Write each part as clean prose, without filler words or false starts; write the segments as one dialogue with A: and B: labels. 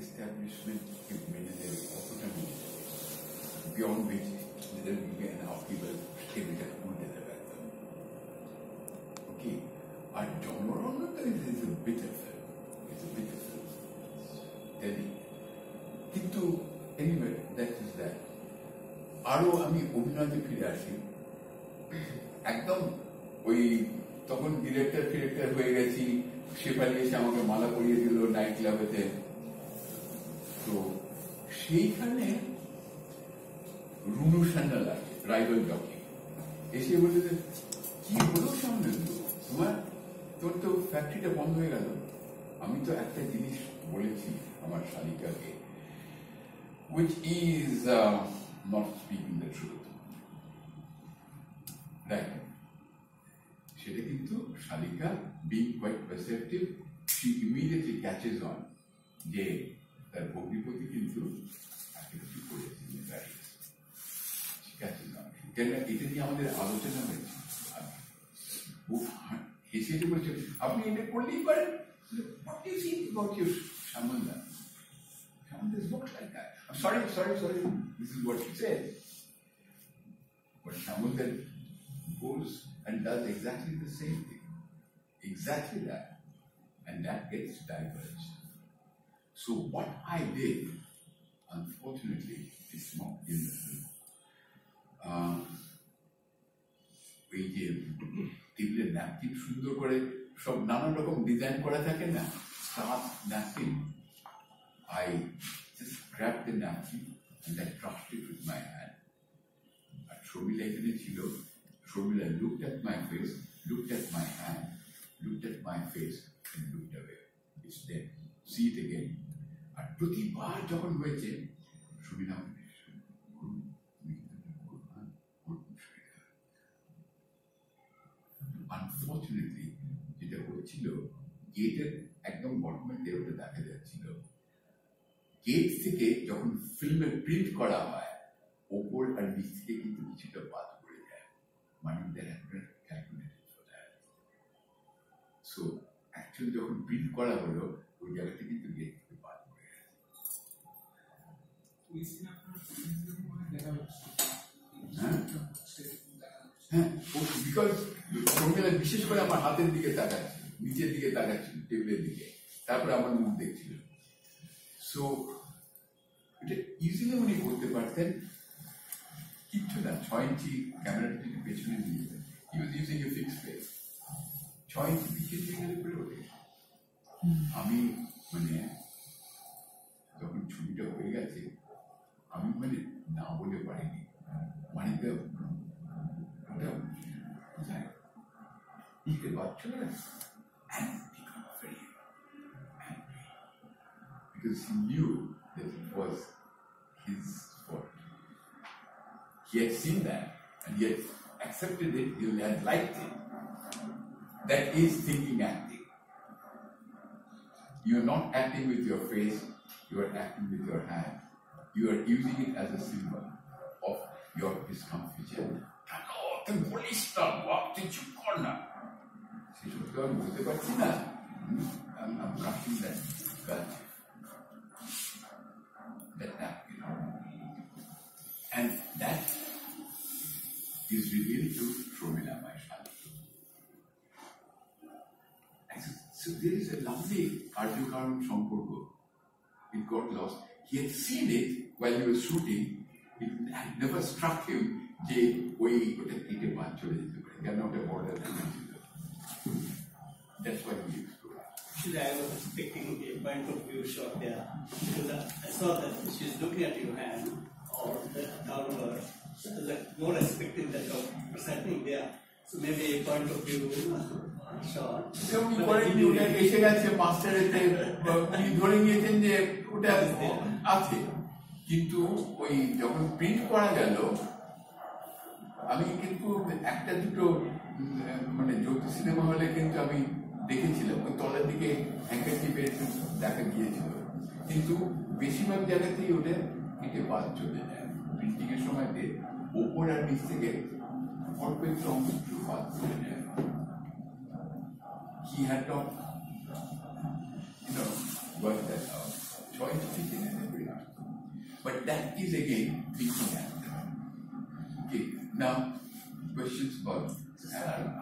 A: establishment মেনে নেবে কতটা মেনে নেবে, beyond which there will be an upheaval, টেবিলটা উল্টে দেবে একদম। ওকে, আর জনরণ্যতা is a bitter film, it's a bitter film, telling. কিন্তু anyway, that is that. আরো আমি অভিনয়তে ফিরে আসি, একদম ওই তখন ডিরেক্টর হয়ে গেছি, শেফালি এসে আমাকে মালা পরিয়ে দিল নাইট ক্লাবেতে। তো সেইখানে রুনু সান্যাল আছে, রাইভাল জকি, এসে বলে যে কি হলো সামনে তোর তো ফ্যাক্টরিটা বন্ধ হয়ে গেল। আমি তো একটা জিনিস বলেছি আমার শালিকাকে, which is not speaking the truth, right? সেটা কিন্তু শালিকা being quite perceptive, she immediately catches on যে তার ভগ্নিপতি কিন্তু একটা কিছু করেছে, এটা নিয়ে আমাদের আলোচনা হয়েছে। হেসে বলছে আপনি এটা করলেই পারেন, what do you think about your Shamanda? Shamanda's works like that. I'm sorry, this is what she said. But Shamanda goes and does exactly the same thing, exactly that, and that gets diverged. So what I did, unfortunately, is not in the film. ওই যে টেবিলের napkin সুন্দর করে সব নানান রকম design করা থাকে না, staff napkin, I just grabbed the napkin and I crushed it with my hand. আর শর্মিলা এখানে ছিল, Sharmila looked at my face, looked at my hand, looked at my face and looked away. It's there. See it again. আর প্রতিবার যখন হয়েছে Sharmila unfortunately যেটা হচ্ছিল, গেটের একদম বটমে দেওয়াটা দেখা যাচ্ছিল, গেট থেকে যখন ফিল্মে প্রিন্ট করা হয় ওপর আর নিচ থেকে কিন্তু কিছুটা বাদ পড়ে যায়, মানে সো অ্যাকচুয়ালি যখন প্রিন্ট করা হলো ওই জায়গাটা কিন্তু গেট থেকে বাদ পড়ে গেছে। হ্যাঁ, বিকজ শর্মিলা বিশেষ করে আমার হাতের দিকে তাকাচ্ছে, নিচের দিকে তাকাচ্ছিল, টেবিলের দিকে, তারপরে আমার মুখ দেখছিল। সো এটা ইজিলি উনি করতে পারতেন, কিচ্ছু না, 6 ইঞ্চি ক্যামেরাটা যদি পেছনে নিয়ে যেতেন, হি ওয়াজ ইউজিং এ ফিক্সড ফেস, 6 ইঞ্চি পিছিয়ে দিয়ে গেলে পরে ওঠে। আমি মানে যখন ছবিটা হয়ে গেছে আমি মানে না বলে পারিনি, মানে দিতে পারছো না, because he knew that it was his fault. He had seen that and he had accepted it, he had liked it. That is thinking acting. You are not acting with your face, you are acting with your hand. You are using it as a symbol of your discomfiture. তুই বলিস না, তুই চুপ কর না, সেসব তো আমি বুঝতে পারছি না। I'm cutting that napkin. And that is revealed to Shomila, my son. So there is a lovely Karjo-Karan Samporko. It got lost. He had seen it while he was shooting. It had never struck him যে ওই ওটা কেটে বাদ চলে যেতে পারে, কেন ওটা বর্ডার ছিল। That's why we explore.
B: Actually, I was expecting a point of view shot there, because I saw that she's looking at your hand or the downward, so I was like more expecting that what's happening there. So maybe a point of view shot.
A: এসে গেছে মাস্টারেতে, ধরে নিয়েছেন যে ওটা আছে, কিন্তু ওই যখন প্রিন্ট করা গেল আমি কিন্তু একটা দুটো মানে জ্যোতি সিনেমা হলে কিন্তু আমি দেখেছিলাম ওই তলের দিকে হ্যাঙ্কারচিপে দেখা গিয়েছিল, কিন্তু বেশিরভাগ জায়গাতেই ওটা কেটে বাদ চলে যায়। প্রিন্টিং এর সময় ওপর আর নিচ থেকে অল্প একটু অংশ বাদ চলে যায়। He had not, worked that out. choice of each and every article. But that is again thinking actor. Okay, now questions about acting.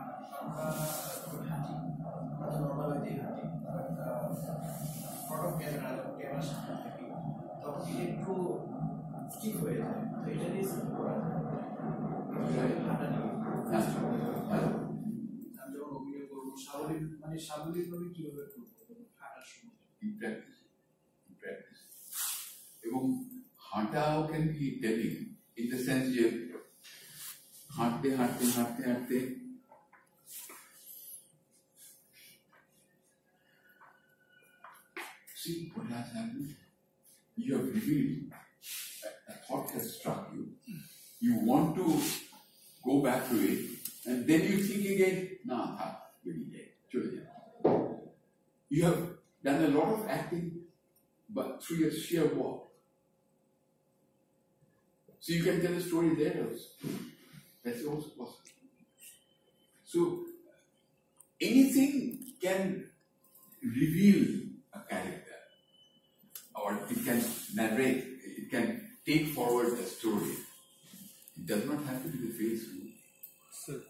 A: In practice. এবং হাঁটাও can be telling in the sense যে হাঁটতে see what has happened. You have revealed a thought has struck you. You want to go back to it, and then you think again, you have done a lot of acting, but through your sheer walk. So you can tell a story there also. That's also possible. So anything can reveal a character, or it can narrate, it can take forward a story. It does not have to be the face.
C: Sir.